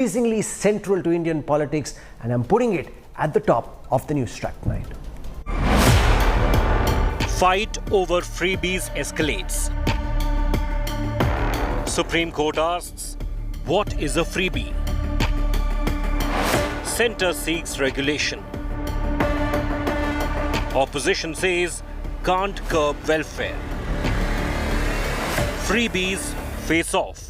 increasingly central to Indian politics, and I'm putting it at the top of the Newstrack tonight. Fight over freebies escalates. Supreme Court asks, what is a freebie? Centre seeks regulation. Opposition says, can't curb welfare. Freebies face off.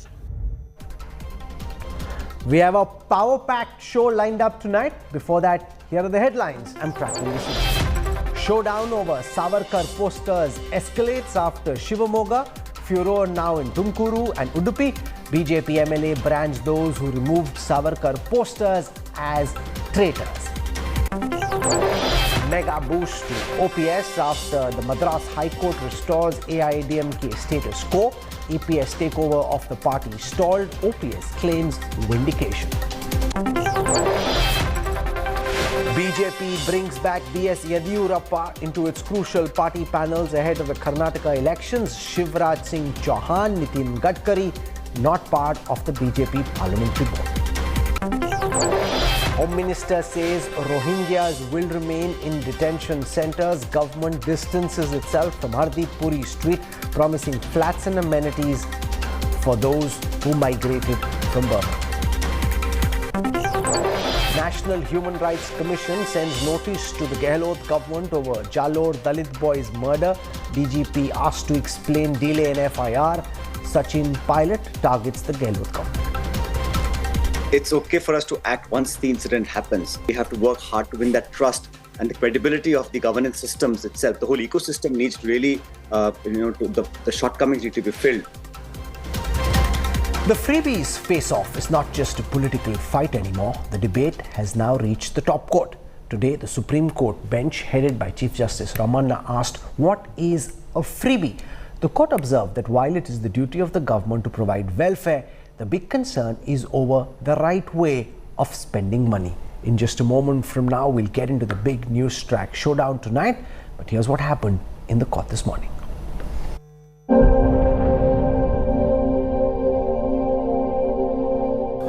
We have a power-packed show lined up tonight. Before that, here are the headlines. I'm tracking this. Showdown over Savarkar posters escalates after Shivamoga. Furor now in Tumkuru and Udupi. BJP MLA brands those who removed Savarkar posters as traitors. Mega boost to OPS after the Madras High Court restores AIADMK status quo. EPS takeover of the party stalled. OPS claims vindication. BJP brings back B.S. Yediyurappa into its crucial party panels ahead of the Karnataka elections. Shivraj Singh Chauhan, Nitin Gadkari not part of the BJP parliamentary board. Home Minister says Rohingyas will remain in detention centres. Government distances itself from Hardeep Puri street, promising flats and amenities for those who migrated from Burma. National Human Rights Commission sends notice to the Gehlot government over Jalore Dalit boy's murder. DGP asked to explain delay in FIR. Sachin Pilot targets the Gehlot government. It's okay for us to act once the incident happens. We have to work hard to win that trust and the credibility of the governance systems itself. The whole ecosystem needs to really, the shortcomings need to be filled. The freebies face-off is not just a political fight anymore. The debate has now reached the top court. Today, the Supreme Court bench, headed by Chief Justice Ramanna, asked, what is a freebie? The court observed that while it is the duty of the government to provide welfare, the big concern is over the right way of spending money. In just a moment from now, we'll get into the big Newstrack showdown tonight. But here's what happened in the court this morning.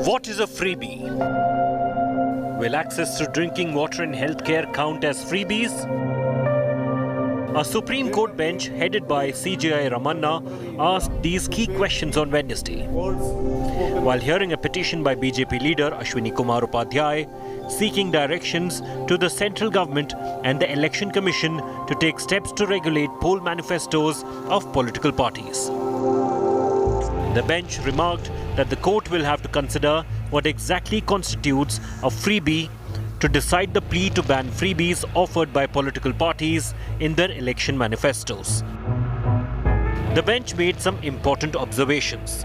What is a freebie? Will access to drinking water and healthcare count as freebies? A Supreme Court bench headed by CJI Ramanna asked these key questions on Wednesday. While hearing a petition by BJP leader Ashwini Kumar Upadhyay seeking directions to the central government and the Election Commission to take steps to regulate poll manifestos of political parties. The bench remarked that the court will have to consider what exactly constitutes a freebie to decide the plea to ban freebies offered by political parties in their election manifestos. The bench made some important observations.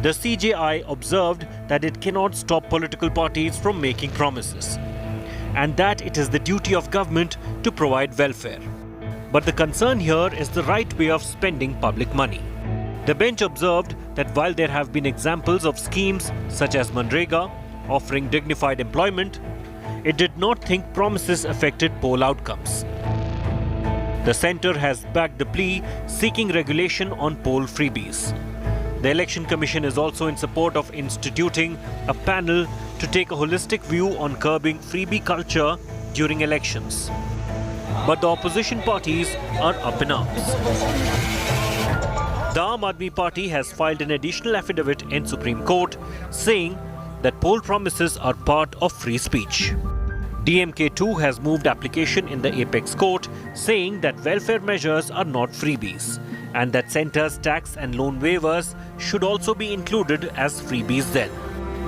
The CJI observed that it cannot stop political parties from making promises, and that it is the duty of government to provide welfare. But the concern here is the right way of spending public money. The bench observed that while there have been examples of schemes such as Manrega offering dignified employment, it did not think promises affected poll outcomes. The centre has backed the plea seeking regulation on poll freebies. The Election Commission is also in support of instituting a panel to take a holistic view on curbing freebie culture during elections. But the opposition parties are up in arms. The Aam Aadmi Party has filed an additional affidavit in Supreme Court saying that poll promises are part of free speech. DMK too has moved application in the Apex Court saying that welfare measures are not freebies and that centre's tax and loan waivers should also be included as freebies then.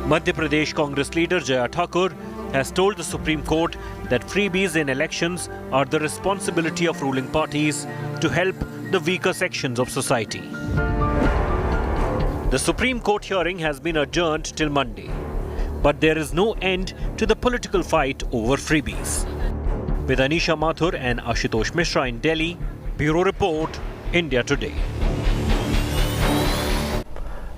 Madhya Pradesh Congress leader Jaya Thakur has told the Supreme Court that freebies in elections are the responsibility of ruling parties to help the weaker sections of society. The Supreme Court hearing has been adjourned till Monday. But there is no end to the political fight over freebies. With Anisha Mathur and Ashutosh Mishra in Delhi, Bureau Report, India Today.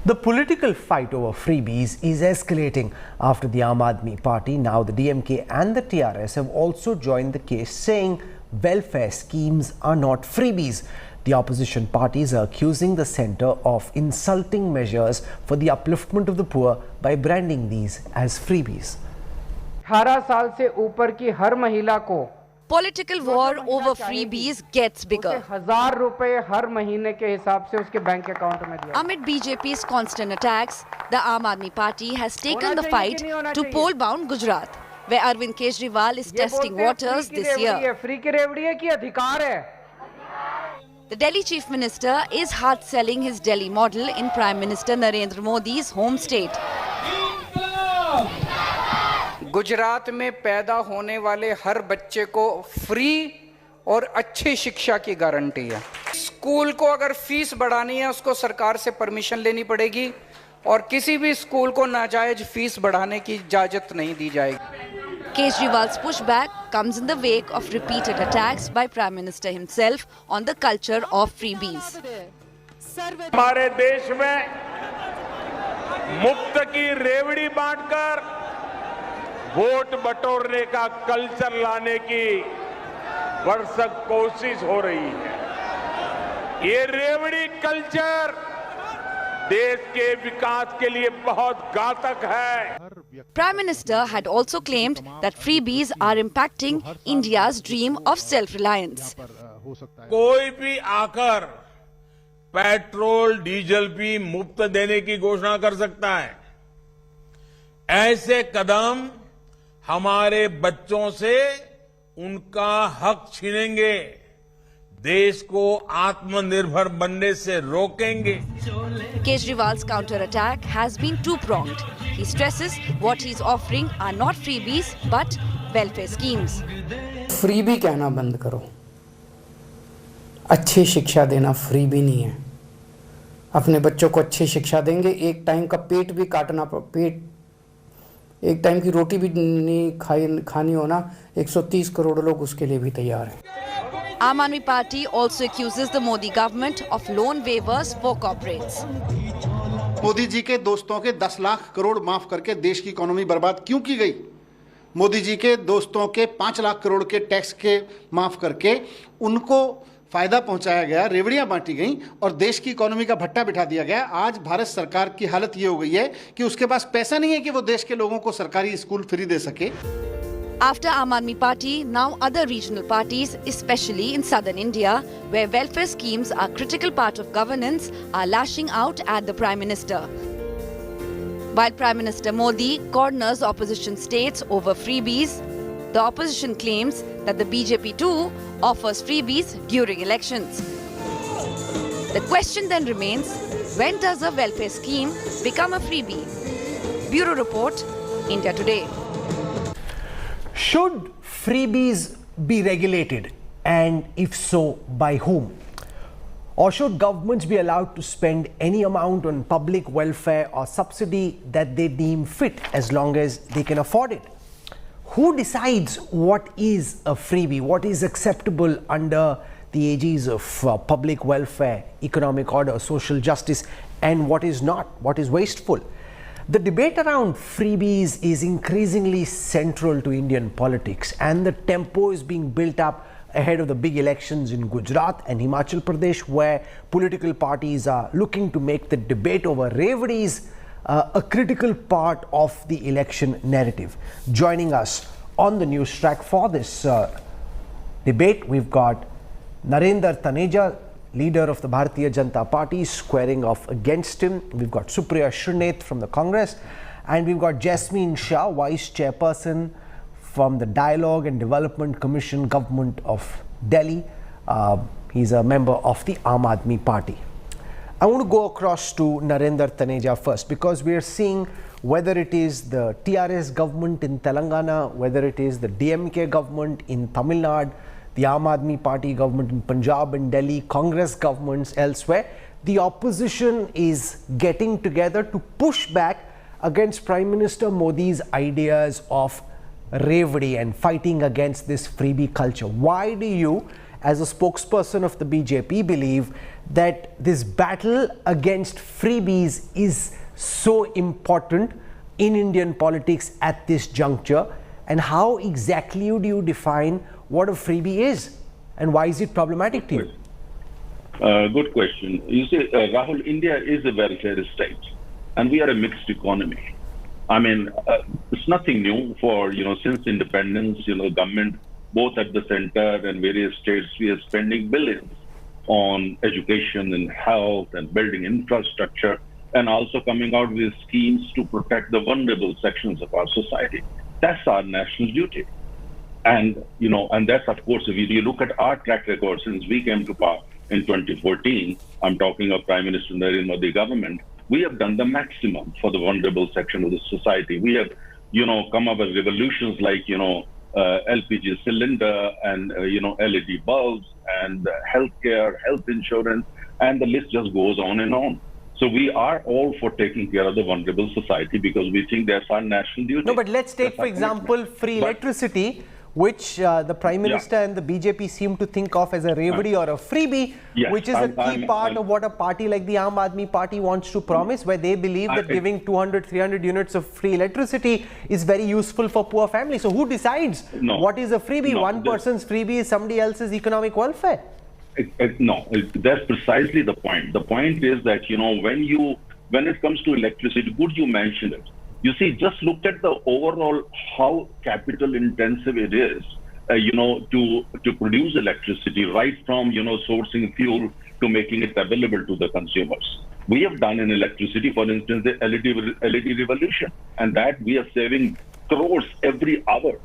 The political fight over freebies is escalating after the Aam Aadmi Party, now the DMK and the TRS have also joined the case saying welfare schemes are not freebies. The opposition parties are accusing the centre of insulting measures for the upliftment of the poor by branding these as freebies. 18 साल से ऊपर की हर महिला को Political war over freebies gets bigger. 1000 रुपए हर महीने के हिसाब से उसके बैंक अकाउंट में दिया. Amid BJP's constant attacks, the Aam Aadmi Party has taken the fight to poll-bound Gujarat, where Arvind Kejriwal is testing waters this year. Free की रेवड़ी है कि अधिकार है. The Delhi Chief Minister is hard-selling his Delhi model in Prime Minister Narendra Modi's home state. Gujarat में पैदा होने वाले हर बच्चे को फ्री और अच्छी शिक्षा की गारंटी है. स्कूल को अगर फीस बढ़ानी है उसको सरकार से परमिशन लेनी पड़ेगी और किसी भी स्कूल को नाजायज फीस बढ़ाने की इजाजत नहीं दी जाएगी. Kejriwal's pushback comes in the wake of repeated attacks by Prime Minister himself on the culture of freebies. हमारे देश में मुफ्त की रेवड़ी बांटकर वोट बटोरने का कल्चर लाने की भरसक कोशिश हो रही है. ये रेवड़ी कल्चर देश के विकास के लिए बहुत घातक है. Prime Minister had also claimed that freebies are impacting India's dream of self-reliance. कोई भी आकर पेट्रोल डीजल भी मुफ्त देने की घोषणा कर सकता है. ऐसे कदम हमारे बच्चों से उनका हक छीनेंगे, देश को आत्मनिर्भर बनने से रोकेंगे. Kejriwal's counter-attack has been two-pronged. He stresses what he's offering are not freebies but welfare schemes. Freebie कहना बंद करो. अच्छी शिक्षा देना फ्रीबी नहीं है. अपने बच्चों को अच्छी शिक्षा देंगे, एक टाइम का पेट भी काटना, एक टाइम की रोटी भी नहीं खानी होना, 130 करोड़ लोग उसके लिए भी तैयार हैं. Aam Aadmi Party also accuses the Modi government of loan waivers for corporates. Modi ji के दोस्तों के 10 लाख करोड़ माफ करके देश की इकोनॉमी बर्बाद क्यों की गई? मोदी जी के दोस्तों के 5 लाख करोड़ के टैक्स के माफ करके उनको फायदा पहुंचाया गया, रेवड़ियां बांटी गई और देश की इकोनॉमी का भट्टा बिठा दिया गया. आज भारत सरकार की हालत ये हो गई है कि उसके पास पैसा नहीं है कि वो देश के लोगों को सरकारी स्कूल फ्री दे सके. After Aam Aadmi Party, now other regional parties, especially in southern India, where welfare schemes are a critical part of governance, are lashing out at the Prime Minister. While Prime Minister Modi corners opposition states over freebies, the opposition claims that the BJP too offers freebies during elections. The question then remains, when does a welfare scheme become a freebie? Bureau Report, India Today. Should freebies be regulated, and if so, by whom? Or should governments be allowed to spend any amount on public welfare or subsidy that they deem fit as long as they can afford it? Who decides what is a freebie, what is acceptable under the aegis of public welfare, economic order, social justice, and what is not, what is wasteful? The debate around freebies is increasingly central to Indian politics, and the tempo is being built up ahead of the big elections in Gujarat and Himachal Pradesh, where political parties are looking to make the debate over Revadis a critical part of the election narrative. Joining us on the Newstrack for this debate, we've got Narendra Taneja, leader of the Bharatiya Janata Party, squaring off against him. We've got Supriya Srinath from the Congress, and we've got Jasmine Shah, Vice Chairperson from the Dialogue and Development Commission, Government of Delhi. He's a member of the Aam Aadmi Party. I want to go across to Narendra Taneja first, because we are seeing whether it is the TRS government in Telangana, whether it is the DMK government in Tamil Nadu, the Aam Aadmi Party government in Punjab and Delhi, Congress governments elsewhere, the opposition is getting together to push back against Prime Minister Modi's ideas of Revadi and fighting against this freebie culture. Why do you, as a spokesperson of the BJP, believe that this battle against freebies is so important in Indian politics at this juncture? And how exactly do you define what a freebie is, and why is it problematic to you? Good question. You see, Rahul, India is a welfare state, and we are a mixed economy. I mean, it's nothing new for, since independence, government, both at the center and various states, we are spending billions on education and health and building infrastructure, and also coming out with schemes to protect the vulnerable sections of our society. That's our national duty. And, and that's, of course, if you look at our track record since we came to power in 2014, I'm talking of Prime Minister Narendra Modi government, we have done the maximum for the vulnerable section of the society. We have, come up with revolutions like, LPG cylinder and, LED bulbs and healthcare, health insurance, and the list just goes on and on. So we are all for taking care of the vulnerable society because we think that's our national duty. No, but let's take, for example, free electricity, which the Prime Minister and the BJP seem to think of as a Revadi or a freebie, which is a key part of what a party like the Aam Aadmi Party wants to promise, where they believe that giving 200, 300 units of free electricity is very useful for poor families. So who decides what is a freebie? One person's freebie is somebody else's economic welfare. No, that's precisely the point. The point is that, when it comes to electricity, good you mentioned it. You see, just look at the overall how capital intensive it is, to produce electricity, right from, sourcing fuel to making it available to the consumers. We have done in electricity, for instance, the LED revolution, and that we are saving crores every hour.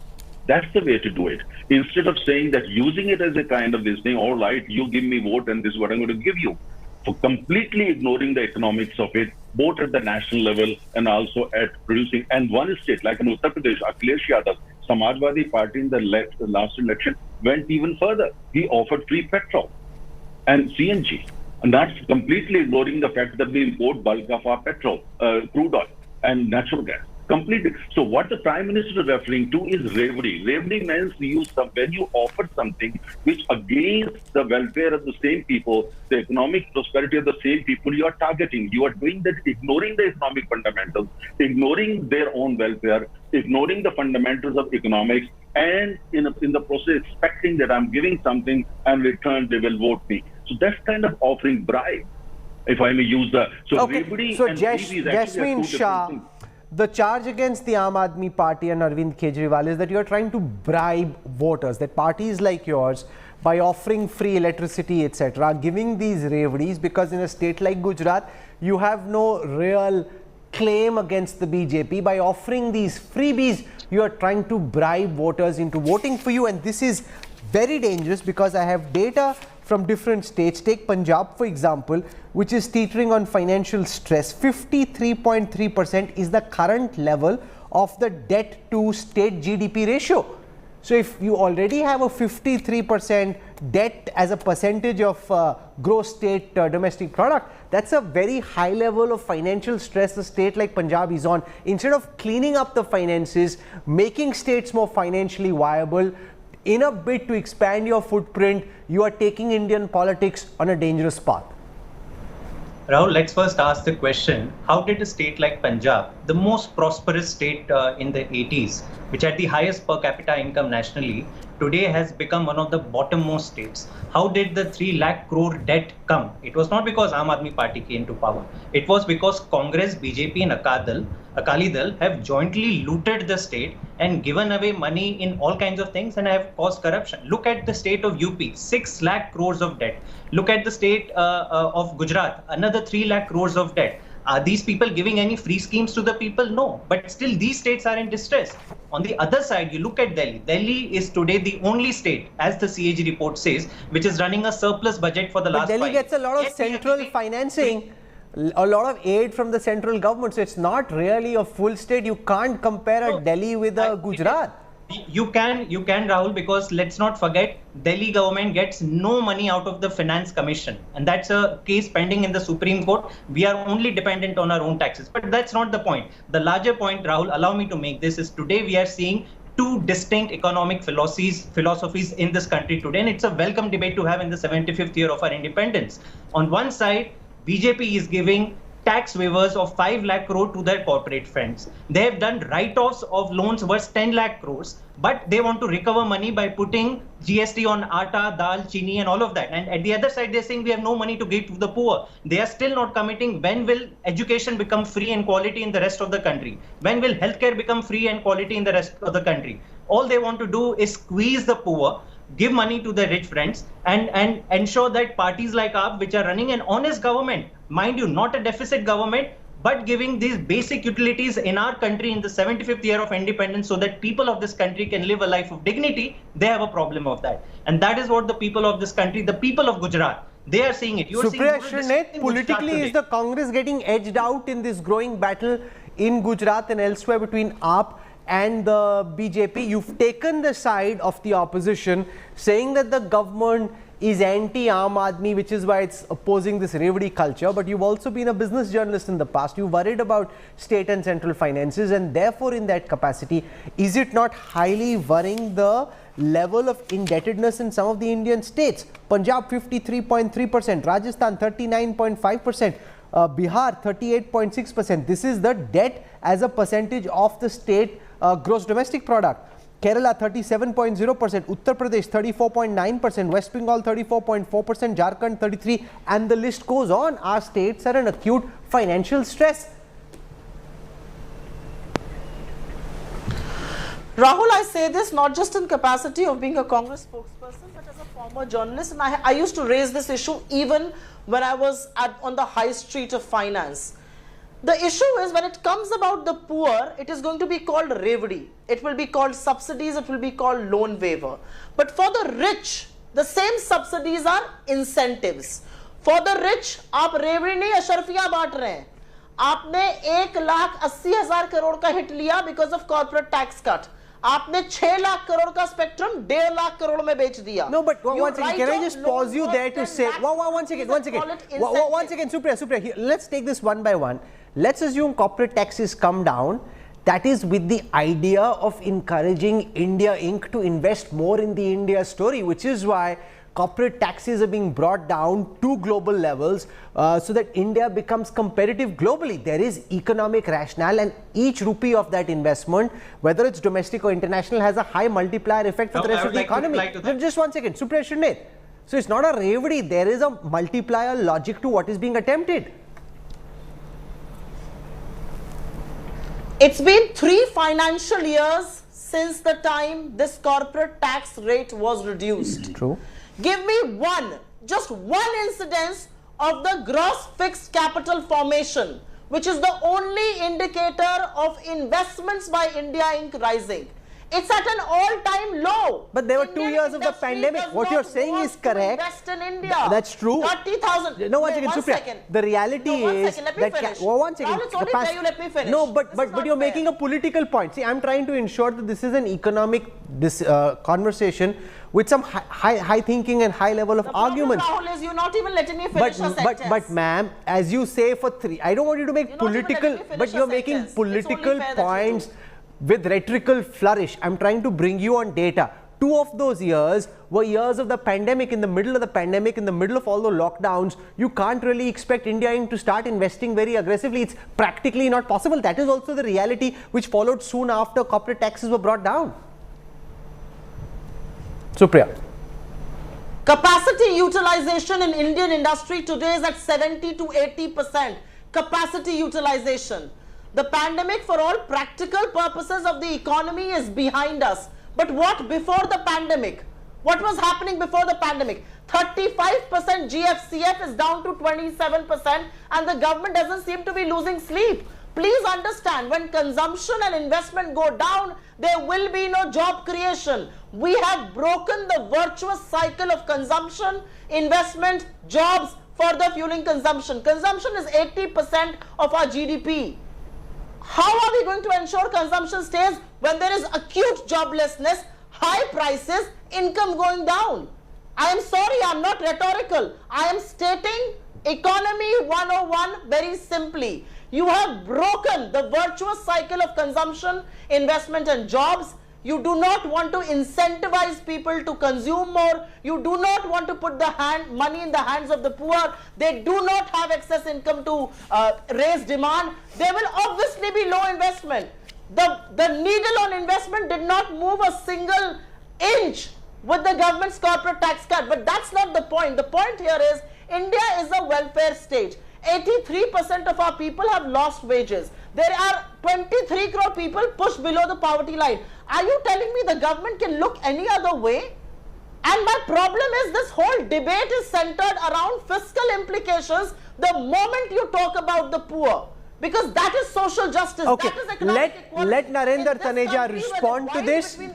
That's the way to do it. Instead of saying that using it as a kind of this thing, all right, you give me vote and this is what I'm going to give you. For completely ignoring the economics of it, both at the national level and also at producing. And one state, like in Uttar Pradesh, Akhilesh Yadav, Samajwadi Party in the last election went even further. He offered free petrol and CNG. And that's completely ignoring the fact that we import bulk of our petrol, crude oil and natural gas. Completely. So what the Prime Minister is referring to is Revadi. Revadi means when you offer something which against the welfare of the same people, the economic prosperity of the same people you are targeting. You are doing that, ignoring the economic fundamentals, ignoring their own welfare, ignoring the fundamentals of economics, and in the process expecting that I'm giving something and in return they will vote me. So that's kind of offering bribe, if I may use the... So Revadi and Jasmine Shah, the charge against the Aam Aadmi Party and Arvind Kejriwal is that you are trying to bribe voters, that parties like yours, by offering free electricity, etc., are giving these Revadis because in a state like Gujarat, you have no real claim against the BJP. By offering these freebies, you are trying to bribe voters into voting for you, and this is very dangerous because I have data from different states. Take Punjab, for example, which is teetering on financial stress. 53.3% is the current level of the debt to state GDP ratio. So if you already have a 53% debt as a percentage of gross state domestic product, that's a very high level of financial stress a state like Punjab is on. Instead of cleaning up the finances, making states more financially viable, in a bid to expand your footprint, you are taking Indian politics on a dangerous path. Rahul, let's first ask the question, how did a state like Punjab, the most prosperous state in the 80s, which had the highest per capita income nationally, today has become one of the bottommost states? How did the 3 lakh crore debt come? It was not because Aam Aadmi Party came to power. It was because Congress, BJP and Akali Dal have jointly looted the state and given away money in all kinds of things and have caused corruption. Look at the state of UP, 6 lakh crores of debt. Look at the state of Gujarat, another 3 lakh crores of debt. Are these people giving any free schemes to the people? No. But still, these states are in distress. On the other side, you look at Delhi. Delhi is today the only state, as the CAG report says, which is running a surplus budget for the last 5 years. Delhi gets a lot of central financing, a lot of aid from the central government. So it's not really a full state. You can't compare a Delhi with a Gujarat. You can, Rahul, because let's not forget, Delhi government gets no money out of the Finance Commission. And that's a case pending in the Supreme Court. We are only dependent on our own taxes. But that's not the point. The larger point, Rahul, allow me to make this, is today we are seeing 2 distinct economic philosophies in this country today. And it's a welcome debate to have in the 75th year of our independence. On one side, BJP is giving tax waivers of 5 lakh crore to their corporate friends. They have done write-offs of loans worth 10 lakh crores, but they want to recover money by putting GST on atta, dal, chini and all of that. And at the other side, they're saying we have no money to give to the poor. They are still not committing when will education become free and quality in the rest of the country? When will healthcare become free and quality in the rest of the country? All they want to do is squeeze the poor, give money to their rich friends, and ensure that parties like AAP, which are running an honest government, mind you, not a deficit government, but giving these basic utilities in our country in the 75th year of independence so that people of this country can live a life of dignity, they have a problem of that. And that is what the people of this country, the people of Gujarat, they are seeing it. Supriya, politically, is the Congress getting edged out in this growing battle in Gujarat and elsewhere between AAP and the BJP? You've taken the side of the opposition, saying that the government is anti-Aam Aadmi, which is why it's opposing this Revadi culture. But you've also been a business journalist in the past. You worried about state and central finances, and therefore in that capacity, is it not highly worrying the level of indebtedness in some of the Indian states? Punjab 53.3%, Rajasthan 39.5%, Bihar 38.6%. This is the debt as a percentage of the state gross domestic product. Kerala 37.0%, Uttar Pradesh 34.9%, West Bengal 34.4%, Jharkhand 33%, and the list goes on. Our states are in acute financial stress. Rahul, I say this not just in capacity of being a Congress spokesperson, but as a former journalist, and I used to raise this issue even when I was on the high street of finance. The issue is, when it comes about the poor, it is going to be called Revadi. It will be called subsidies, it will be called loan waiver. But for the rich, the same subsidies are incentives. For the rich, आप रेवड़ी नहीं अशरफियां बांट रहे हैं. आपने 1,80,000 crore का hit लिया because of corporate tax cut. आपने 6 lakh crore का spectrum 1.5 lakh crore में बेच दिया. No, but one second, can I just pause you there to say, one second, Supriya, let's take this one by one. Let's assume corporate taxes come down. That is with the idea of encouraging India Inc. to invest more in the India story, which is why corporate taxes are being brought down to global levels so that India becomes competitive globally. There is economic rationale, and each rupee of that investment, whether it's domestic or international, has a high multiplier effect for the rest of the economy. Just one second, Supriya Shunnet. So it's not a Revadi, there is a multiplier logic to what is being attempted. It's been 3 financial years since the time this corporate tax rate was reduced. True. Give me just one incidence of the gross fixed capital formation, which is the only indicator of investments by India Inc. rising. It's at an all-time low. But there were 2 years of the pandemic. What you're saying is correct. Invest in India. That's true. 30,000. No, one second. The reality is let me finish. One second. Rahul, it's only fair you let me finish. No, but you're making a political point. See, I'm trying to ensure that this is an economic conversation with some high thinking and high level of arguments. Rahul, is you're not even letting me finish a sentence. But ma'am, as you say for 3, I don't want you to make political, but you're making political points with rhetorical flourish. I'm trying to bring you on data. 2 of those years were years of the pandemic. In the middle of the pandemic, in the middle of all the lockdowns, you can't really expect India Inc. to start investing very aggressively. It's practically not possible. That is also the reality which followed soon after corporate taxes were brought down. Supriya. Capacity utilization in Indian industry today is at 70 to 80%. Capacity utilization. The pandemic, for all practical purposes of the economy, is behind us. But what before the pandemic? What was happening before the pandemic? 35% GFCF is down to 27%, and the government doesn't seem to be losing sleep. Please understand, when consumption and investment go down, there will be no job creation. We have broken the virtuous cycle of consumption, investment, jobs, further fueling consumption. Consumption is 80% of our GDP. How are we going to ensure consumption stays when there is acute joblessness, high prices, income going down? I am sorry, I am not rhetorical. I am stating economy 101 very simply. You have broken the virtuous cycle of consumption, investment and jobs. You do not want to incentivize people to consume more. You do not want to put the money in the hands of the poor. They do not have excess income to raise demand. There will obviously be low investment. The needle on investment did not move a single inch with the government's corporate tax cut. But that's not the point. The point here is India is a welfare state. 83% of our people have lost wages. There are 23 crore people pushed below the poverty line. Are you telling me the government can look any other way? And my problem is this whole debate is centered around fiscal implications the moment you talk about the poor. Because that is social justice. Okay, that is economic equality. let Narendra Taneja respond to this. One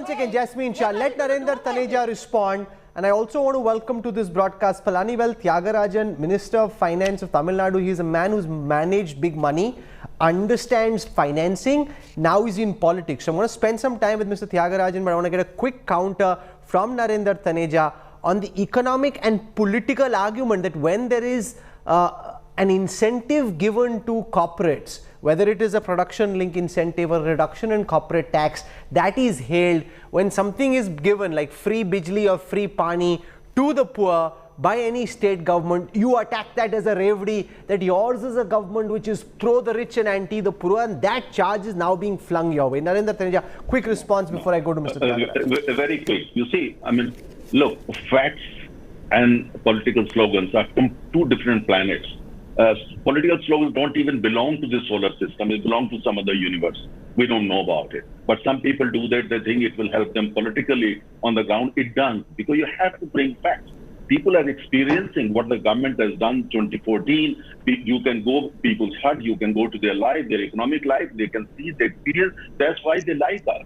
second, Jasmine Shah. Let Narendra Taneja respond. And I also want to welcome to this broadcast Palanivel Thiagarajan, Minister of Finance of Tamil Nadu. He is a man who's managed big money, understands financing, now he's in politics. So I'm going to spend some time with Mr. Thiagarajan, but I want to get a quick counter from Narendra Taneja on the economic and political argument that when there is an incentive given to corporates, whether it is a production link incentive or reduction in corporate tax, that is hailed. When something is given like free bijli or free pani to the poor by any state government, you attack that as a Revadi, that yours is a government which is pro the rich and anti the poor, and that charge is now being flung your way. Narendra Taneja, quick response before I go to Mr. Thiagarajan. Very quick. You see, I mean, look, facts and political slogans are from two different planets. Political slogans don't even belong to the solar system. They belong to some other universe. We don't know about it. But some people do that. They think it will help them politically on the ground. It does, because you have to bring facts. People are experiencing what the government has done in 2014. You can go people's hut. You can go to their life, their economic life. They can see the experience. That's why they like us.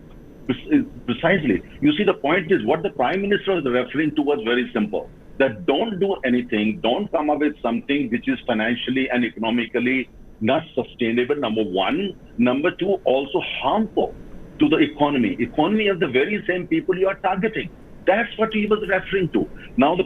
Precisely. You see, the point is what the Prime Minister is referring to was very simple. That don't do anything, don't come up with something which is financially and economically not sustainable, number one. Number two, also harmful to the economy. Economy of the very same people you are targeting. That's what he was referring to. Now, the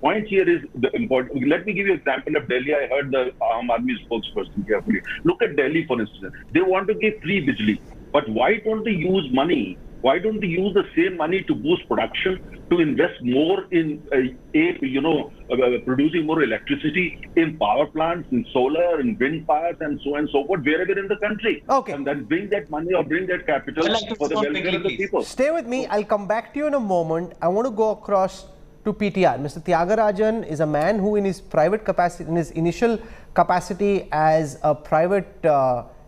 point here is the important. Let me give you an example of Delhi. I heard the Aam Aadmi spokesperson carefully. Look at Delhi, for instance. They want to give free bijli. But why don't they use money? Why don't they use the same money to boost production, to invest more in, producing more electricity in power plants, in solar, in wind powers, and so on and so forth, wherever in the country? Okay. And then bring that money or bring that capital for the welfare of the people. Stay with me. I'll come back to you in a moment. I want to go across to PTR. Mr. Thiagarajan is a man who in his private capacity, in his initial capacity as a private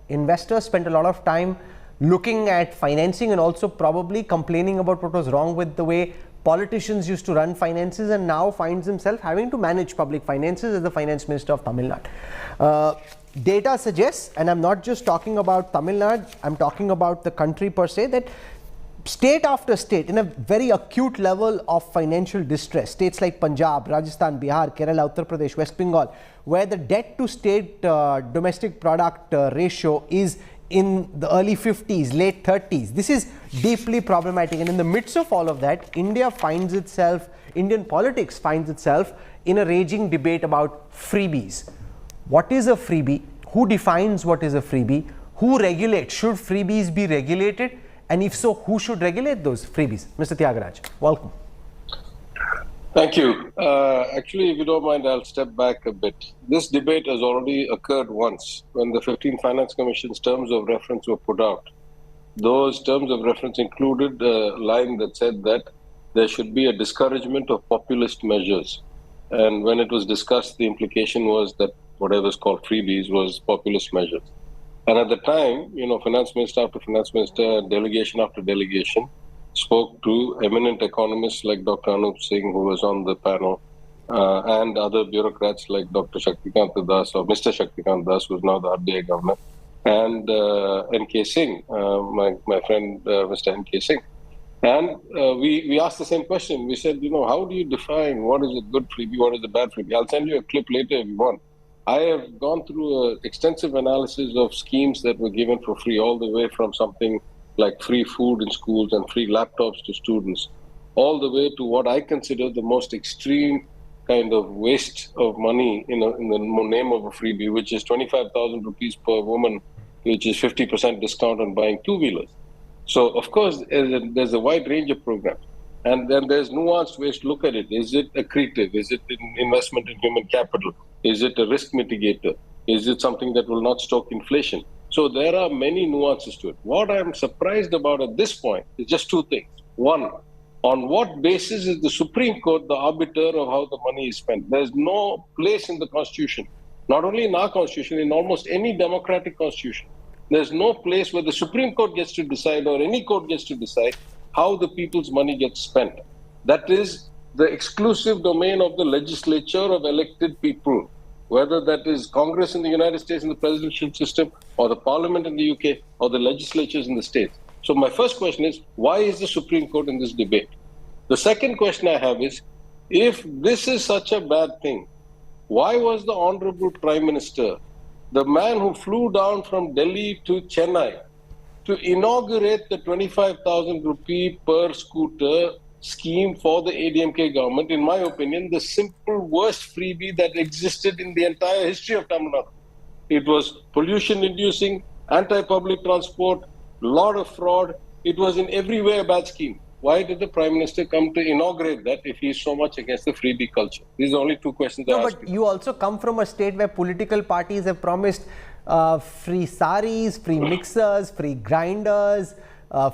investor, spent a lot of time looking at financing and also probably complaining about what was wrong with the way politicians used to run finances, and now finds himself having to manage public finances as the Finance Minister of Tamil Nadu. Data suggests, and I'm not just talking about Tamil Nadu, I'm talking about the country per se, that state after state in a very acute level of financial distress, states like Punjab, Rajasthan, Bihar, Kerala, Uttar Pradesh, West Bengal, where the debt to state domestic product ratio is in the early 50s, late 30s. This is deeply problematic, and in the midst of all of that, Indian politics finds itself in a raging debate about freebies. What is a freebie? Who defines what is a freebie? Who regulates? Should freebies be regulated? And if so, who should regulate those freebies? Mr. Thiagaraj, welcome. Thank you. Actually, if you don't mind, I'll step back a bit. This debate has already occurred once when the 15 Finance Commission's terms of reference were put out. Those terms of reference included a line that said that there should be a discouragement of populist measures. And when it was discussed, the implication was that whatever is called freebies was populist measures. And at the time, Finance Minister after Finance Minister, delegation after delegation, spoke to eminent economists like Dr. Anup Singh, who was on the panel, and other bureaucrats like Dr. Shaktikant Das, or Mr. Shaktikant Das, who is now the RBI governor, and N.K. Singh, my friend Mr. N.K. Singh. And we asked the same question. We said, how do you define what is a good freebie, what is a bad freebie? I'll send you a clip later if you want. I have gone through an extensive analysis of schemes that were given for free, all the way from something like free food in schools and free laptops to students, all the way to what I consider the most extreme kind of waste of money in the name of a freebie, which is 25,000 rupees per woman which is 50% discount on buying two-wheelers. So, of course, there's a wide range of programs. And then there's nuanced ways to look at it. Is it accretive? Is it an investment in human capital? Is it a risk mitigator? Is it something that will not stoke inflation? So there are many nuances to it. What I'm surprised about at this point is just two things. One, on what basis is the Supreme Court the arbiter of how the money is spent? There's no place in the Constitution, not only in our Constitution, in almost any democratic constitution. There's no place where the Supreme Court gets to decide or any court gets to decide how the people's money gets spent. That is the exclusive domain of the legislature of elected people, whether that is Congress in the United States in the presidential system or the parliament in the UK or the legislatures in the states. So my first question is, why is the Supreme Court in this debate? The second question I have is, if this is such a bad thing, why was the Honorable Prime Minister, the man who flew down from Delhi to Chennai to inaugurate the 25,000 rupee per scooter scheme for the ADMK government, in my opinion, the simple worst freebie that existed in the entire history of Tamil Nadu. It was pollution-inducing, anti-public transport, lot of fraud. It was in every way a bad scheme. Why did the Prime Minister come to inaugurate that if he is so much against the freebie culture? These are only two questions I ask. But you also come from a state where political parties have promised free saris, free mixers, free grinders,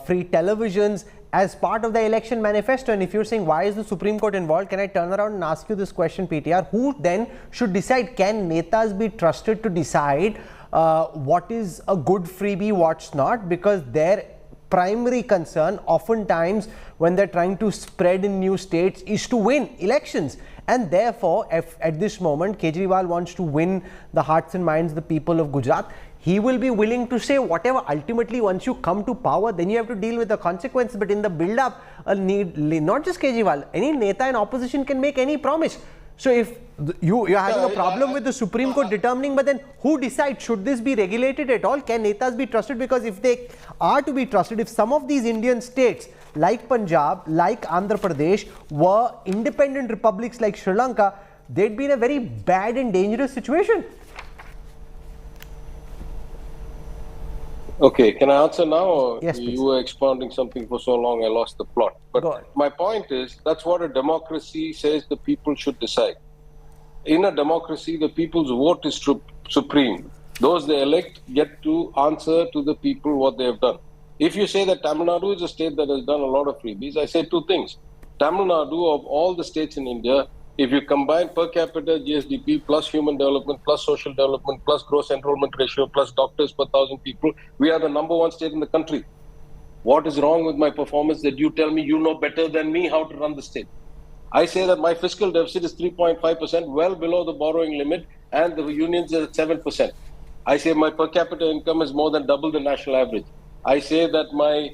free televisions as part of the election manifesto. And if you're saying why is the Supreme Court involved, can I turn around and ask you this question, PTR? Who then should decide? Can netas be trusted to decide what is a good freebie, what's not? Because their primary concern oftentimes when they're trying to spread in new states is to win elections. And therefore, if at this moment Kejriwal wants to win the hearts and minds of the people of Gujarat, he will be willing to say whatever. Ultimately, once you come to power, then you have to deal with the consequences. But in the build-up, not just Kejriwal, any neta in opposition can make any promise. So if you're having a problem with the Supreme Court determining, but then who decides? Should this be regulated at all? Can netas be trusted? Because if they are to be trusted, if some of these Indian states like Punjab, like Andhra Pradesh were independent republics like Sri Lanka, they'd be in a very bad and dangerous situation. Okay, can I answer now? Or yes, please. You were expounding something for so long, I lost the plot. But my point is, that's what a democracy says the people should decide. In a democracy, the people's vote is supreme. Those they elect get to answer to the people what they have done. If you say that Tamil Nadu is a state that has done a lot of freebies, I say two things. Tamil Nadu, of all the states in India, if you combine per capita GSDP plus human development plus social development plus gross enrollment ratio plus doctors per 1,000 people, we are the #1 state in the country. What is wrong with my performance that you tell me you know better than me how to run the state? I say that my fiscal deficit is 3.5%, well below the borrowing limit, and the unions are at 7%. I say my per capita income is more than double the national average. I say that my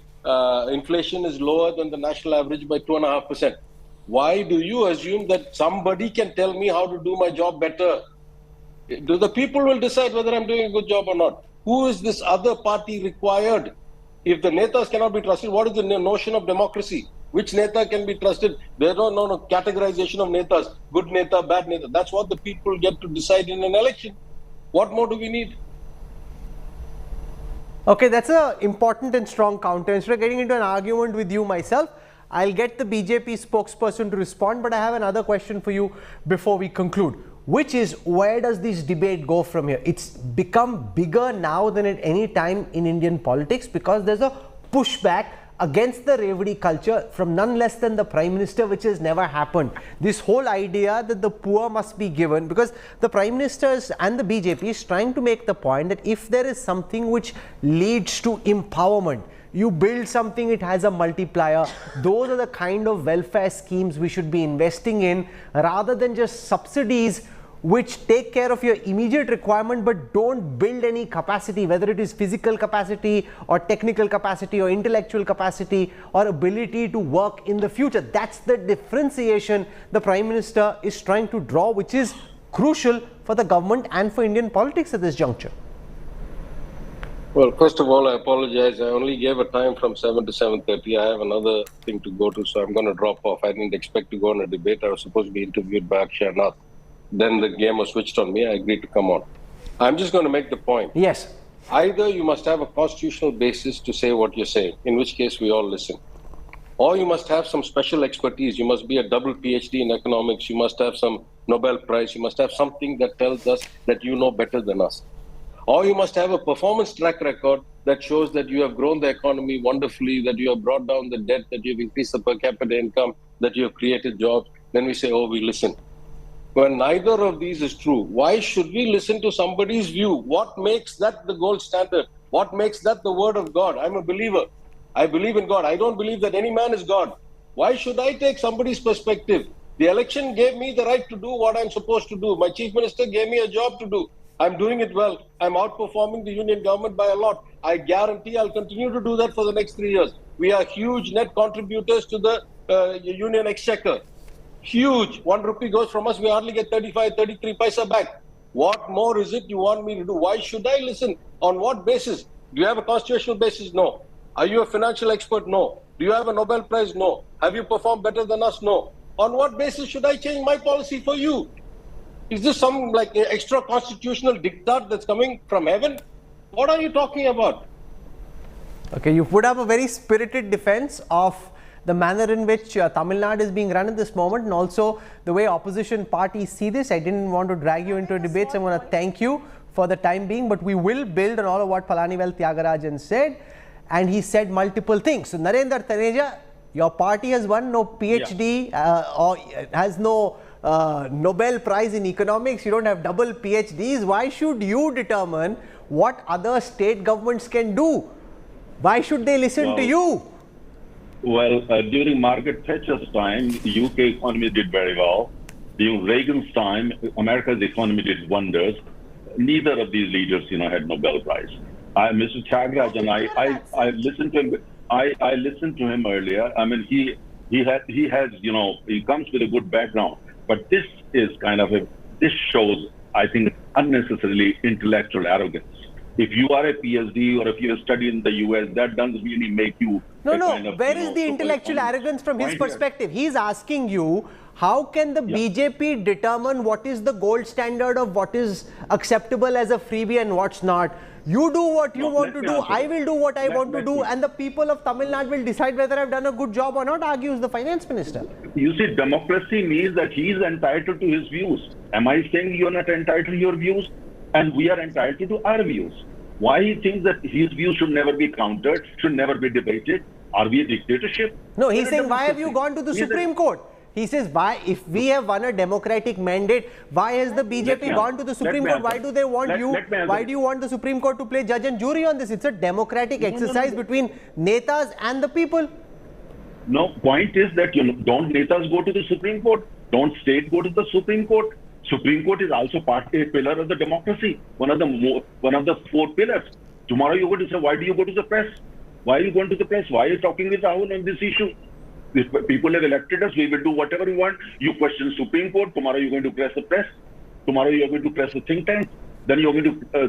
inflation is lower than the national average by 2.5%. Why do you assume that somebody can tell me how to do my job better? Do the people will decide whether I'm doing a good job or not? Who is this other party required? If the netas cannot be trusted, what is the notion of democracy? Which neta can be trusted? There's no categorization of netas. Good neta, bad neta. That's what the people get to decide in an election. What more do we need? Okay, that's an important and strong counter. Instead of getting into an argument with you myself, I'll get the BJP spokesperson to respond, but I have another question for you before we conclude, which is, where does this debate go from here? It's become bigger now than at any time in Indian politics because there's a pushback against the Revadi culture from none less than the Prime Minister, which has never happened. This whole idea that the poor must be given, because the Prime Ministers and the BJP is trying to make the point that if there is something which leads to empowerment, you build something, it has a multiplier. Those are the kind of welfare schemes we should be investing in, rather than just subsidies which take care of your immediate requirement but don't build any capacity, whether it is physical capacity or technical capacity or intellectual capacity or ability to work in the future. That's the differentiation the Prime Minister is trying to draw, which is crucial for the government and for Indian politics at this juncture. Well, first of all, I apologize. I only gave a time from 7 to 7:30. I have another thing to go to, so I'm going to drop off. I didn't expect to go on a debate. I was supposed to be interviewed by Akshay Nath. Then the game was switched on me. I agreed to come on. I'm just going to make the point. Yes. Either you must have a constitutional basis to say what you're saying, in which case we all listen. Or you must have some special expertise. You must be a double PhD in economics. You must have some Nobel Prize. You must have something that tells us that you know better than us. Or you must have a performance track record that shows that you have grown the economy wonderfully, that you have brought down the debt, that you have increased the per capita income, that you have created jobs. Then we say, oh, we listen. When neither of these is true, why should we listen to somebody's view? What makes that the gold standard? What makes that the word of God? I'm a believer. I believe in God. I don't believe that any man is God. Why should I take somebody's perspective? The election gave me the right to do what I'm supposed to do. My chief minister gave me a job to do. I'm doing it well. I'm outperforming the union government by a lot. I guarantee I'll continue to do that for the next 3 years. We are huge net contributors to the union exchequer. Huge. 1 rupee goes from us, we hardly get 35, 33 paisa back. What more is it you want me to do? Why should I listen? On what basis? Do you have a constitutional basis? No. Are you a financial expert? No. Do you have a Nobel Prize? No. Have you performed better than us? No. On what basis should I change my policy for you? Is this some like extra constitutional diktat that's coming from heaven? What are you talking about? Okay, you put up a very spirited defense of the manner in which Tamil Nadu is being run at this moment, and also the way opposition parties see this. I didn't want to drag you into a debate, so I'm going to thank you for the time being, but we will build on all of what Palanivel Thiagarajan said, and he said multiple things. So Narendra Taneja, your party has won no PhD or has no Nobel Prize in economics. You don't have double PhDs. Why should you determine what other state governments can do? Why should they listen to you? Well, during Margaret Thatcher's time, the UK economy did very well. During Reagan's time, America's economy did wonders. Neither of these leaders, had Nobel Prize. Mr. Thiagarajan, I listened to him. I listened to him earlier. I mean, he comes with a good background. But this is this shows, I think, unnecessarily intellectual arrogance. If you are a PhD or if you have studied in the US, that doesn't really make you... Where is the intellectual arrogance from his perspective? He's asking you, how can the BJP determine what is the gold standard of what is acceptable as a freebie and what's not? You do what you want to do, I will do what I want to do, and the people of Tamil Nadu will decide whether I've done a good job or not, argues the finance minister. You see, democracy means that he is entitled to his views. Am I saying you're not entitled to your views? And we are entitled to our views. Why he thinks that his views should never be countered, should never be debated? Are we a dictatorship? No, he's saying, why have you gone to the Supreme Court? He says, why, if we have won a democratic mandate, why has the BJP gone to the Supreme Court? Why do they want you? Why do you want the Supreme Court to play judge and jury on this? It's a democratic exercise between netas and the people. No, point is that don't netas go to the Supreme Court? Don't states go to the Supreme Court? Supreme Court is also a pillar of the democracy, one of the 4 pillars. Tomorrow you're going to say, why do you go to the press? Why are you going to the press? Why are you talking with Rahul on this issue? If people have elected us, we will do whatever we want. You question Supreme Court, tomorrow you're going to press the press. Tomorrow you're going to press the think tank. Then you're going to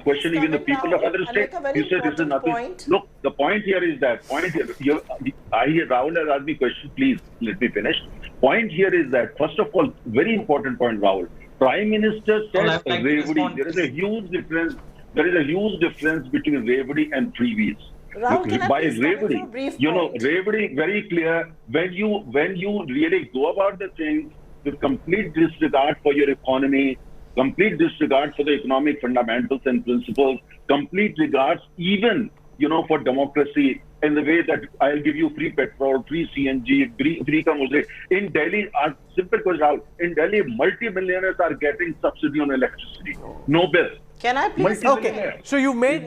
question even the people of other states. You say this is nothing. Look, the point here is that, I hear Rahul has asked me a question, please let me finish. Point here is that, first of all, very important point, Rahul. Prime Minister says Revadi, there is a huge difference. There is a huge difference between Revadi and Freebies. Rahul, by Revadi, Revadi very clear, when you really go about the thing with complete disregard for your economy, complete disregard for the economic fundamentals and principles, complete regards even, for democracy, in the way that I'll give you free petrol, free CNG, free commerce. In Delhi, simple question, in Delhi, multi-millionaires are getting subsidy on electricity. No bill. Can I please? Okay, so you made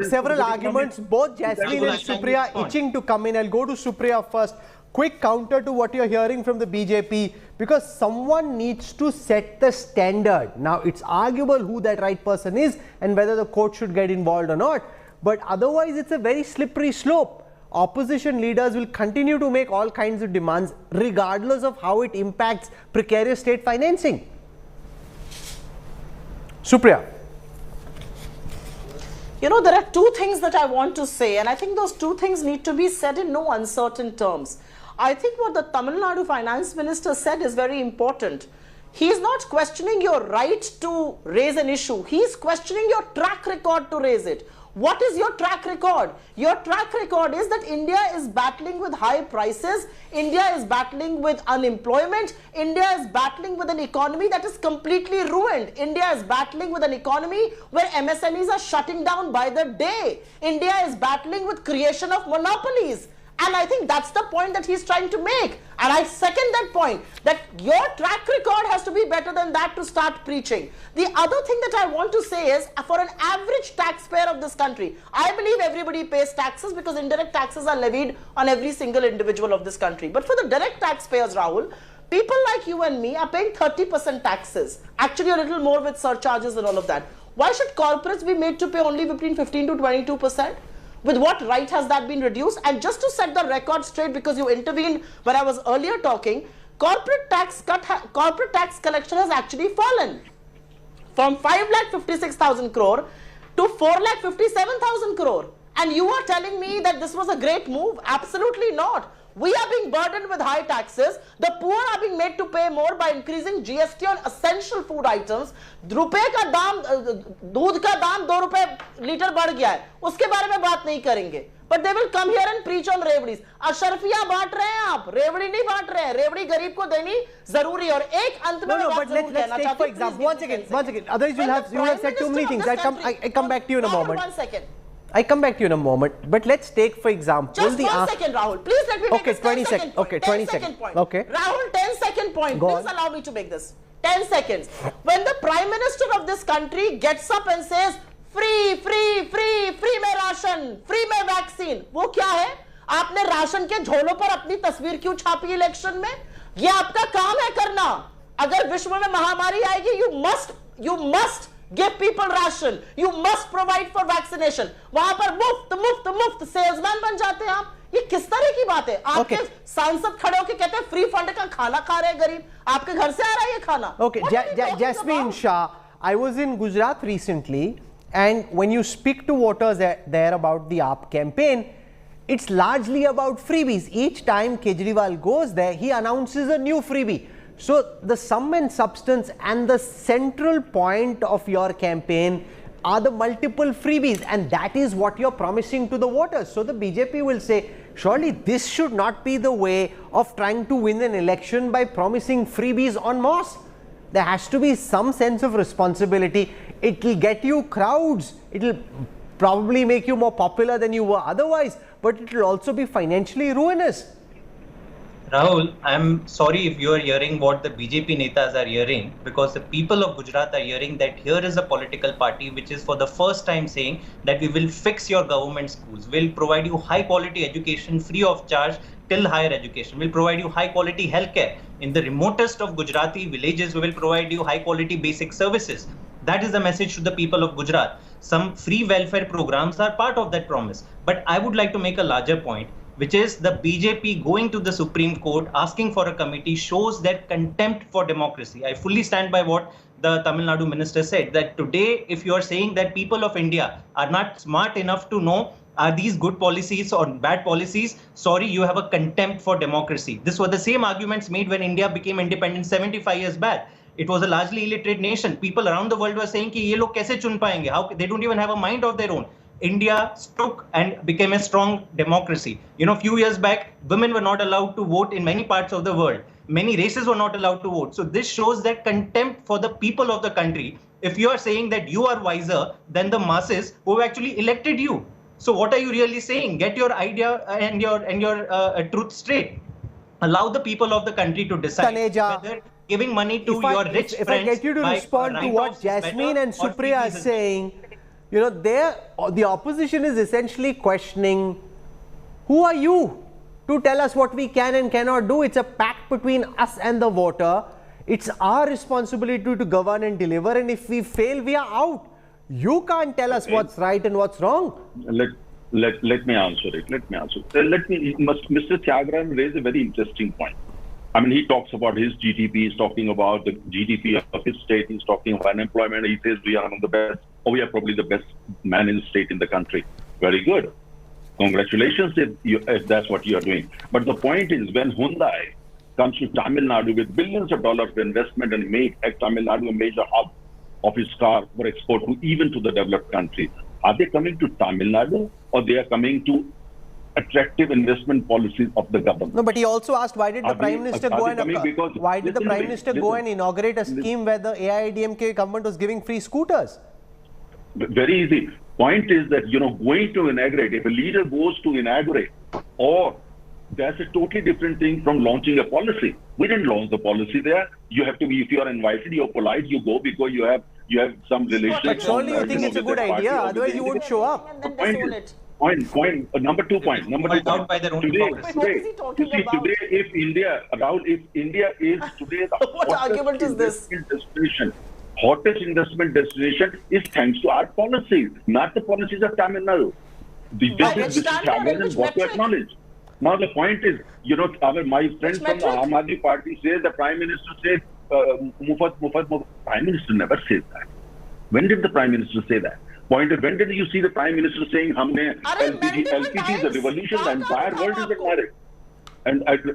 several arguments, both Jasleen and Supriya itching to come in. I'll go to Supriya first. Quick counter to what you're hearing from the BJP, because someone needs to set the standard. Now, it's arguable who that right person is and whether the court should get involved or not. But otherwise, it's a very slippery slope. Opposition leaders will continue to make all kinds of demands, regardless of how it impacts precarious state financing. Supriya. There are 2 things that I want to say, and I think those 2 things need to be said in no uncertain terms. I think what the Tamil Nadu finance minister said is very important. He's not questioning your right to raise an issue. He's questioning your track record to raise it. What is your track record? Your track record is that India is battling with high prices. India is battling with unemployment. India is battling with an economy that is completely ruined. India is battling with an economy where MSMEs are shutting down by the day. India is battling with creation of monopolies. And I think that's the point that he's trying to make. And I second that point, that your track record has to be better than that to start preaching. The other thing that I want to say is, for an average taxpayer of this country, I believe everybody pays taxes because indirect taxes are levied on every single individual of this country. But for the direct taxpayers, Rahul, people like you and me are paying 30% taxes. Actually, a little more with surcharges and all of that. Why should corporates be made to pay only between 15 to 22%? With what right has that been reduced? And just to set the record straight, because you intervened when I was earlier talking, corporate tax collection has actually fallen from 5,56,000 crore to 4,57,000 crore. And you are telling me that this was a great move? Absolutely not. We are being burdened with high taxes. The poor are being made to pay more by increasing GST on essential food items. रुपए का दाम, दूध का दाम 2 रुपए litre बढ़ गया है. उसके बारे में बात नहीं करेंगे. But they will come here and preach on Revadis. Ashrafia बांट रहे हैं आप, रेवड़ी नहीं बांट रहे हैं. रेवड़ी गरीब को देनी जरूरी है. और एक अंत में but let's take for example once again. Otherwise you have said too many things. I come back to you in a moment. 1 second. I come back to you in a moment, but let's take for example just 1 second, Rahul. Please let me make this 20 seconds. Okay, 20 seconds. Point. Okay. Rahul, 10-second point. Please allow me to make this. 10 seconds. When the Prime Minister of this country gets up and says, free में ration, free में vaccine, वो क्या है? आपने ration के झोलों पर अपनी तस्वीर क्यों छापी इलेक्शन में? ये आपका काम है करना. अगर विश्व में महामारी आएगी, you must give people ration. You must provide for vaccination. वहां पर मुफ्त सेल्समैन बन जाते हैं आप. ये किस तरह की बात है? आपके सांसद खड़े होकर कहते हैं फ्री फंड का खाना खा रहे हैं गरीब. आपके घर से आ रहा है ये खाना. Okay, Jasmine Shah, I was in Gujarat recently, and when you speak to voters there about the AAP campaign, it's largely about freebies. Each time Kejriwal goes there, he announces a new freebie. So the sum and substance and the central point of your campaign are the multiple freebies, and that is what you're promising to the voters. So the BJP will say, surely this should not be the way of trying to win an election by promising freebies en masse. There has to be some sense of responsibility. It will get you crowds. It will probably make you more popular than you were otherwise, but it will also be financially ruinous. Rahul, I'm sorry if you are hearing what the BJP netas are hearing, because the people of Gujarat are hearing that here is a political party which is for the first time saying that we will fix your government schools, we'll provide you high quality education free of charge till higher education, we'll provide you high quality healthcare. In the remotest of Gujarati villages, we will provide you high quality basic services. That is the message to the people of Gujarat. Some free welfare programs are part of that promise. But I would like to make a larger point, which is the BJP going to the Supreme Court asking for a committee shows their contempt for democracy. I fully stand by what the Tamil Nadu minister said, that today if you are saying that people of India are not smart enough to know are these good policies or bad policies, sorry, you have a contempt for democracy. This were the same arguments made when India became independent 75 years back. It was a largely illiterate nation. People around the world were saying कि ये लोग कैसे चुन पाएंगे? How they don't even have a mind of their own. India stuck and became a strong democracy. You know, a few years back, women were not allowed to vote in many parts of the world. Many races were not allowed to vote. So this shows that contempt for the people of the country. If you are saying that you are wiser than the masses who have actually elected you. So what are you really saying? Get your idea and your truth straight. Allow the people of the country to decide whether giving money to your rich friends. If I get you to respond to what Jasmine and Supriya are saying, you know, the opposition is essentially questioning, who are you to tell us what we can and cannot do? It's a pact between us and the voter. It's our responsibility to govern and deliver, and if we fail, we are out. You can't tell us what's right and what's wrong. Let me answer it. Mr. Thiagran raised a very interesting point. I mean, he talks about his GDP, he's talking about the GDP of his state, he's talking about unemployment, he says we are among the best, or we are probably the best man in the state in the country. Very good. Congratulations if that's what you are doing. But the point is, when Hyundai comes to Tamil Nadu with billions of dollars of investment and make Tamil Nadu a major hub of his car for export to even to the developed countries. Are they coming to Tamil Nadu or they are coming to attractive investment policies of the government? No, but he also asked, why did the Prime Minister go and inaugurate a scheme where the AIADMK government was giving free scooters? Very easy. Point is that, going to inaugurate, if a leader goes to inaugurate, or that's a totally different thing from launching a policy. We didn't launch the policy there. You have to be, if you are invited, you're polite, you go because you have some relation. But surely you think it's a good idea, otherwise you wouldn't show up. Number two point. Today, if India is today the what argument is this? Hottest investment destination is thanks to our policies, not the policies of Tamil Nadu. This is challenge and what to acknowledge. Now the point is, my friend from the Aam Aadmi Party says the Prime Minister said, Mufat. Prime Minister never says that. When did the Prime Minister say that? Point is, when did you see the Prime Minister saying, "Humne LPG is a revolution"? The entire world is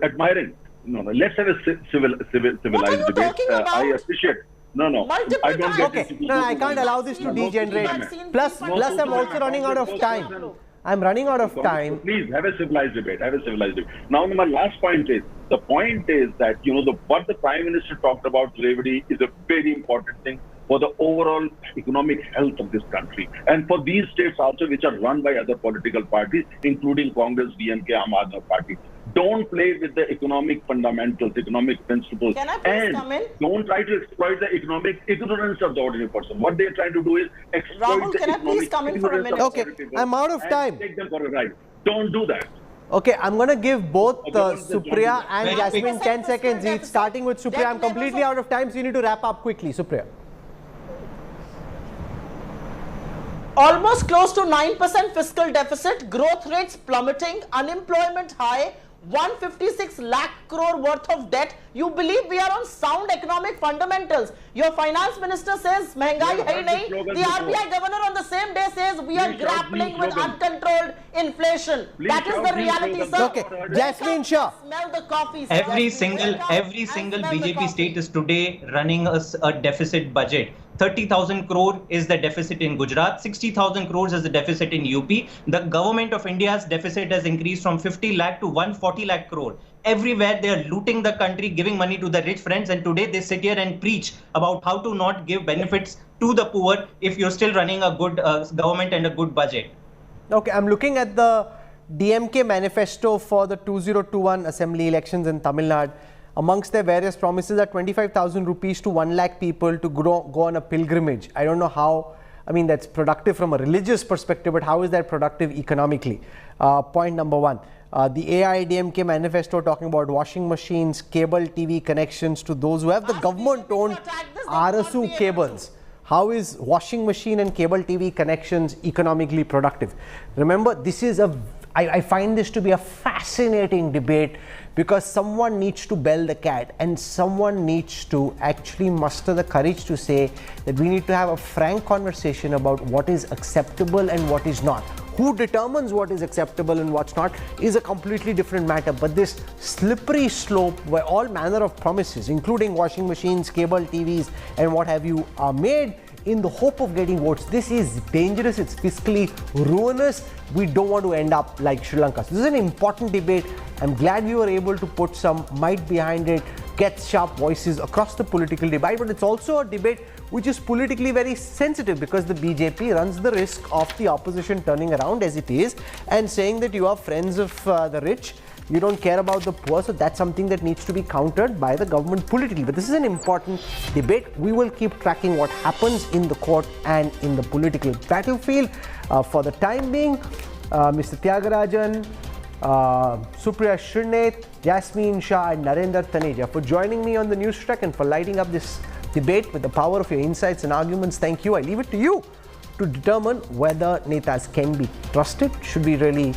admiring. No. Let's have a civilized debate. I appreciate. No. I don't get it. No, I can't allow this to degenerate. Plus, I'm also running out of time. I'm running out of time. Please have a civilized debate. Now, my last point is, the point is that, what the Prime Minister talked about, Revadi, is a very important thing for the overall economic health of this country. And for these states also, which are run by other political parties, including Congress, DMK, Aam Aadmi Party. Don't play with the economic fundamentals, economic principles. Can I please come in? Don't try to exploit the economic ignorance of the ordinary person. What they're trying to do is exploit Rahul, the can I please come in for a minute? Okay, I'm out of time. Take them for a ride. Don't do that. Okay, I'm going to give both Supriya and Jasmine 10 seconds each. Starting with Supriya, I'm completely out of time, so you need to wrap up quickly. Supriya. Almost close to 9% fiscal deficit, growth rates plummeting, unemployment high, 156 lakh crore worth of debt. You believe we are on sound economic fundamentals. Your finance minister says महंगाई है नहीं. The RBI governor on the same day says we are grappling with uncontrolled inflation. That is the reality, sir. Okay, Jasmine Shah. Smell the coffee. Every single BJP state is today running a deficit budget. 30,000 crore is the deficit in Gujarat, 60,000 crores is the deficit in UP. The government of India's deficit has increased from 50 lakh to 140 lakh crore. Everywhere they are looting the country, giving money to the rich friends, and today they sit here and preach about how to not give benefits to the poor if you're still running a good government and a good budget. Okay, I'm looking at the DMK manifesto for the 2021 assembly elections in Tamil Nadu. Amongst their various promises are 25,000 rupees to 1 lakh people to go on a pilgrimage. I don't know how, that's productive from a religious perspective, but how is that productive economically? Point number one. The AIADMK manifesto talking about washing machines, cable TV connections to those who have the government-owned RSU cables. How is washing machine and cable TV connections economically productive? Remember, this is I find this to be a fascinating debate, because someone needs to bell the cat and someone needs to actually muster the courage to say that we need to have a frank conversation about what is acceptable and what is not. Who determines what is acceptable and what's not is a completely different matter. But this slippery slope where all manner of promises, including washing machines, cable TVs and what have you, are made in the hope of getting votes. This is dangerous. It's fiscally ruinous. We don't want to end up like Sri Lanka. So this is an important debate. I'm glad we were able to put some might behind it, get sharp voices across the political debate, but it's also a debate which is politically very sensitive, because the BJP runs the risk of the opposition turning around as it is and saying that you are friends of the rich, you don't care about the poor. So that's something that needs to be countered by the government politically. But this is an important debate. We will keep tracking what happens in the court and in the political battlefield. For the time being, Mr. Tyagarajan, Supriya Shrineth, Jasmine Shah and Narendra Taneja for joining me on the Newstrack and for lighting up this debate with the power of your insights and arguments. Thank you. I leave it to you to determine whether netas can be trusted. Should we really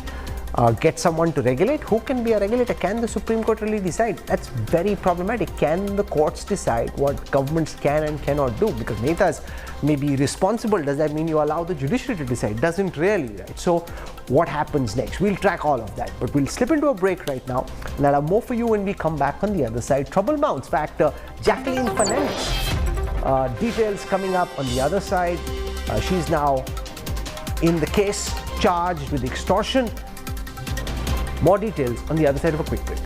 get someone to regulate? Who can be a regulator? Can the Supreme Court really decide? That's very problematic. Can the courts decide what governments can and cannot do? Because netas may be responsible. Does that mean you allow the judiciary to decide? Doesn't really, right? So What happens next? We'll track all of that, but we'll slip into a break right now, and I'll have more for you when we come back on the other side. Trouble mounts for actor Jacqueline Fernandez. Details coming up on the other side. She's now in the case, charged with extortion. More details on the other side of a quick break.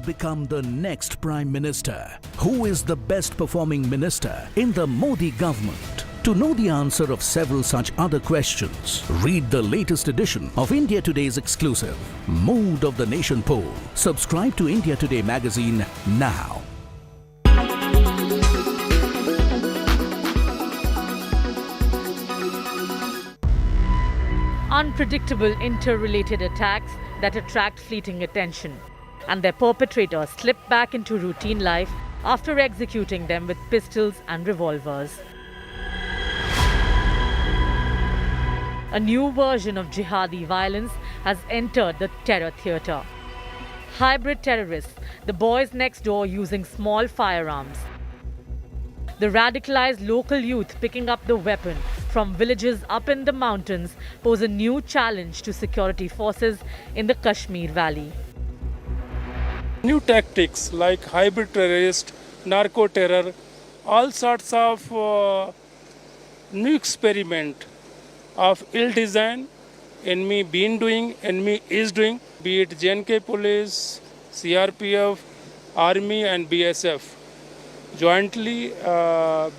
Become the next Prime Minister? Who is the best performing minister in the Modi government? To know the answer of several such other questions, read the latest edition of India Today's exclusive Mood of the Nation poll. Subscribe to India Today magazine now. Unpredictable interrelated attacks that attract fleeting attention, and their perpetrators slip back into routine life after executing them with pistols and revolvers. A new version of jihadi violence has entered the terror theatre. Hybrid terrorists, the boys next door using small firearms. The radicalized local youth picking up the weapon from villages up in the mountains pose a new challenge to security forces in the Kashmir Valley. New tactics like hybrid terrorist, narco terror, all sorts of new experiment of ill design, enemy been doing, enemy is doing, be it JNK police, CRPF, army and BSF. Jointly,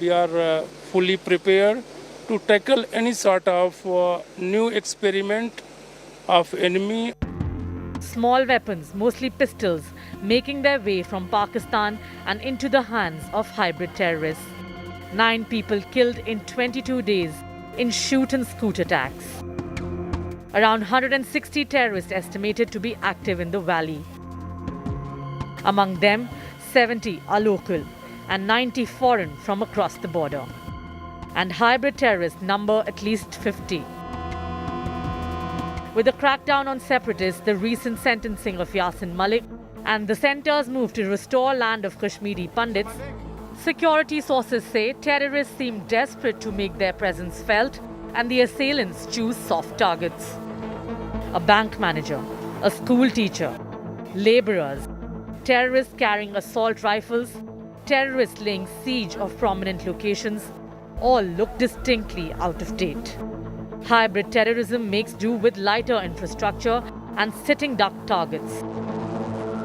we are fully prepared to tackle any sort of new experiment of enemy. Small weapons, mostly pistols, making their way from Pakistan and into the hands of hybrid terrorists. 9 people killed in 22 days in shoot-and-scoot attacks. Around 160 terrorists estimated to be active in the valley. Among them, 70 are local and 90 foreign from across the border. And hybrid terrorists number at least 50. With the crackdown on separatists, the recent sentencing of Yasin Malik, and the centre's move to restore land of Kashmiri Pandits, security sources say terrorists seem desperate to make their presence felt and the assailants choose soft targets. A bank manager, a school teacher, labourers, terrorists carrying assault rifles, terrorists laying siege of prominent locations, all look distinctly out of date. Hybrid terrorism makes do with lighter infrastructure and sitting duck targets.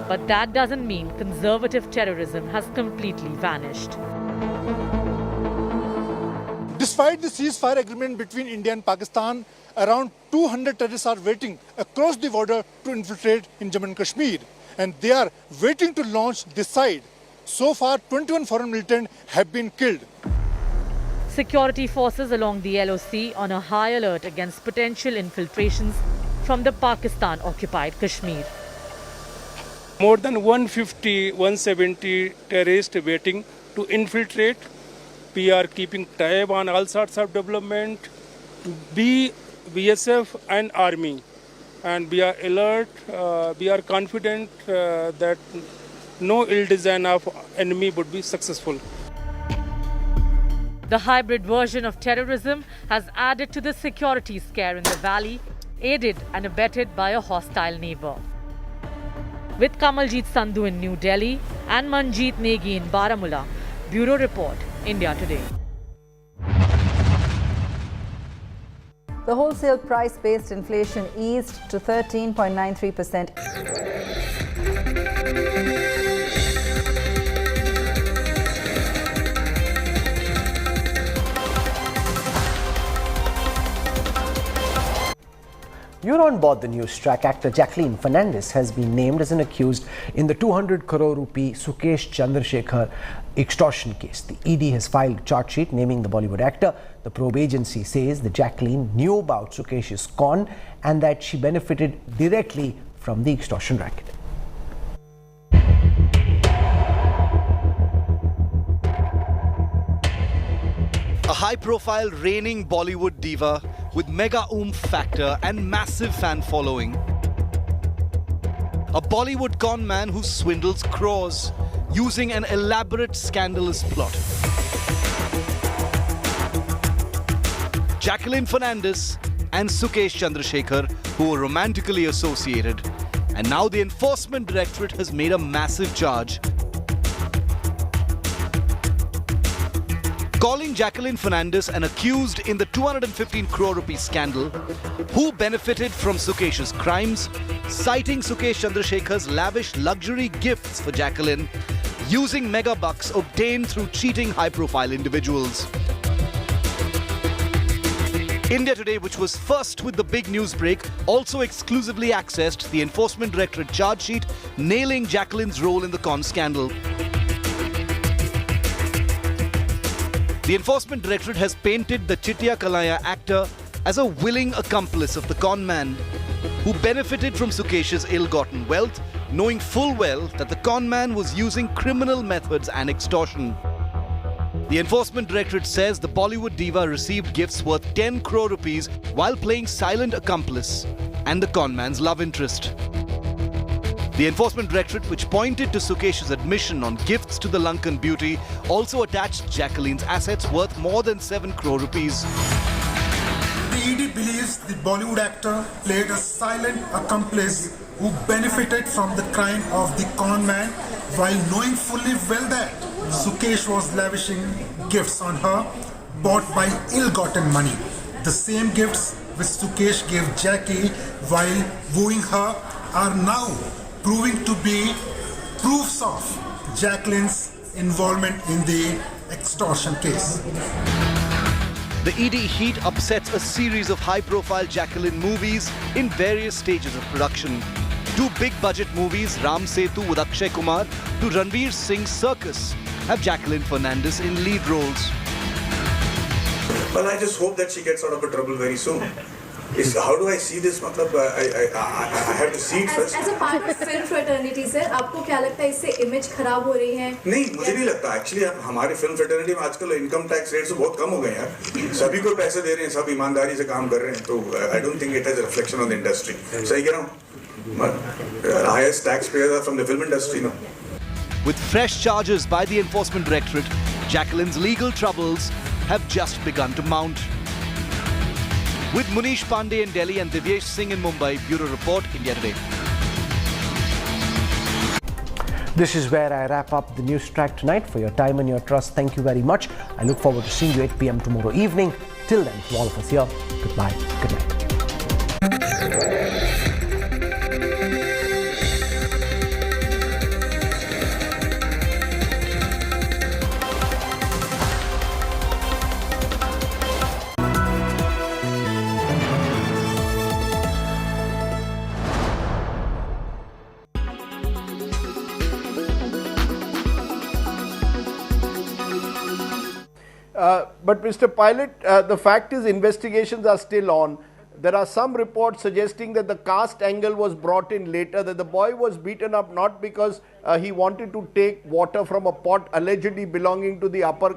But that doesn't mean conservative terrorism has completely vanished. Despite the ceasefire agreement between India and Pakistan, around 200 terrorists are waiting across the border to infiltrate in Jammu and Kashmir. And they are waiting to launch this side. So far, 21 foreign militants have been killed. Security forces along the LOC on a high alert against potential infiltrations from the Pakistan-occupied Kashmir. More than 150, 170 terrorists waiting to infiltrate. We are keeping tab on all sorts of development, BSF and army. And we are alert, we are confident that no ill design of enemy would be successful. The hybrid version of terrorism has added to the security scare in the valley, aided and abetted by a hostile neighbour. With Kamaljeet Sandhu in New Delhi and Manjeet Negi in Baramulla, Bureau Report, India Today. The wholesale price-based inflation eased to 13.93%. You're on board the Newstrack. Actor Jacqueline Fernandez has been named as an accused in the 200 crore rupee Sukesh Chandrasekhar extortion case. The ED has filed a charge sheet naming the Bollywood actor. The probe agency says that Jacqueline knew about Sukesh's con and that she benefited directly from the extortion racket. A high-profile reigning Bollywood diva with mega oomph factor and massive fan following. A Bollywood con man who swindles crores using an elaborate scandalous plot. Jacqueline Fernandez and Sukesh Chandrasekhar, who were romantically associated. And now the Enforcement Directorate has made a massive charge, calling Jacqueline Fernandez an accused in the 215 crore rupee scandal, who benefited from Sukesh's crimes, citing Sukesh Chandrasekhar's lavish luxury gifts for Jacqueline, using mega bucks obtained through cheating high-profile individuals. India Today, which was first with the big news break, also exclusively accessed the Enforcement Directorate charge sheet, nailing Jacqueline's role in the con scandal. The Enforcement Directorate has painted the Chitya Kalaya actor as a willing accomplice of the con man, who benefited from Sukesh's ill-gotten wealth, knowing full well that the con man was using criminal methods and extortion. The Enforcement Directorate says the Bollywood diva received gifts worth 10 crore rupees while playing silent accomplice and the con man's love interest. The Enforcement Directorate, which pointed to Sukesh's admission on gifts to the Lankan beauty, also attached Jacqueline's assets worth more than 7 crore rupees. The ED believes the Bollywood actor played a silent accomplice who benefited from the crime of the con man while knowing fully well that Sukesh was lavishing gifts on her bought by ill-gotten money. The same gifts which Sukesh gave Jackie while wooing her are now proving to be proofs of Jacqueline's involvement in the extortion case. The ED heat upsets a series of high-profile Jacqueline movies in various stages of production. 2 big-budget movies, Ram Setu with Akshay Kumar to Ranveer Singh's Circus, have Jacqueline Fernandez in lead roles. Well, I just hope that she gets out of her trouble very soon. How do I see this? I have to see it first. As a part of film fraternity, sir, आपको क्या लगता है इससे image खराब हो रही है? नहीं, मुझे नहीं लगता. Actually, हमारे film fraternity में आजकल income tax rates बहुत कम हो गए हैं. सभी को पैसे दे रहे हैं, सब ईमानदारी से काम कर रहे हैं. तो I don't think it has a reflection on the industry. सही कह रहा हूँ. Highest taxpayers are from the film industry, no? With fresh charges by the Enforcement Directorate, Jacqueline's legal troubles have just begun to mount. With Munish Pandey in Delhi and Divyesh Singh in Mumbai, Bureau Report, India Today. This is where I wrap up the Newstrack tonight. For your time and your trust, thank you very much. I look forward to seeing you 8 p.m. tomorrow evening. Till then, to all of us here, goodbye, good night. But Mr. Pilot, the fact is investigations are still on. There are some reports suggesting that the caste angle was brought in later, that the boy was beaten up not because he wanted to take water from a pot allegedly belonging to the upper